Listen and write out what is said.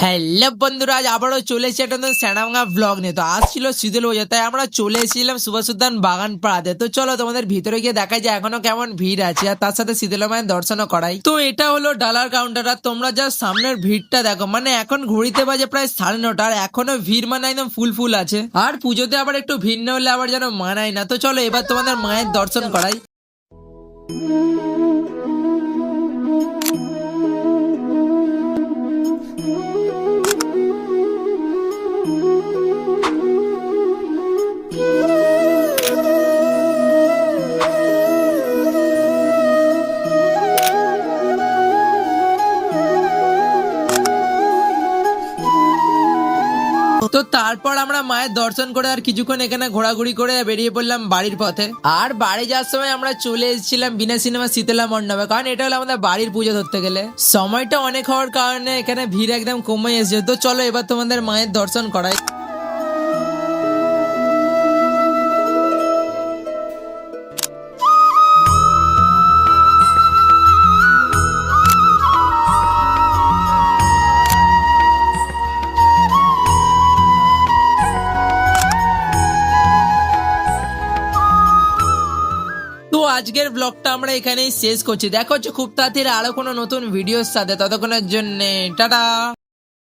Hello বন্ধুরা, আজ আবারও চলে এসেছি একটা স্যানাভাঙা ব্লগ নিয়ে। তো আসছিল শীতল পূজা, তাই আমরা চলে এসেছিলাম সুভাষ উদ্যান বাগান পাড়াতে। তো চলো তোমাদের ভিতরে গিয়ে দেখাই যায় এখনো কেমন ভিড় আছে, আর তার সাথে শীতলা মায়ের দর্শনও করাই। তো এটা হলো ডালার কাউন্টার, আর তোমরা যা সামনের ভিড়টা দেখো, মানে এখন ঘড়িতে বাজে প্রায় 9:30, আর এখনো ভিড় মানে একদম ফুল ফুল আছে। আর পুজোতে আবার একটু ভিড় না হলে আবার যেন মানায় না। তো চলো এবার তোমাদের মায়ের দর্শন করাই। তো তারপর আমরা মায়ের দর্শন করে আর কিছুক্ষণ এখানে ঘোরাঘুরি করে বেরিয়ে পড়লাম বাড়ির পথে। আর বাড়ি যাওয়ার সময় আমরা চলে এসেছিলাম বিনা সিনেমা শীতলা মণ্ডপে, কারণ এটা হলো আমাদের বাড়ির পুজো ধরতে গেলে। সময়টা অনেক হওয়ার কারণে এখানে ভিড় একদম কমে এসেছে। তো চলো এবার তোমাদের মায়ের দর্শন করাই। তো আজকের ব্লগটা আমরা এখানেই শেষ করছি। দেখা হচ্ছে খুব তাড়াতাড়ি আরো কোনো নতুন ভিডিওর সাথে। ততক্ষণের জন্য টাটা।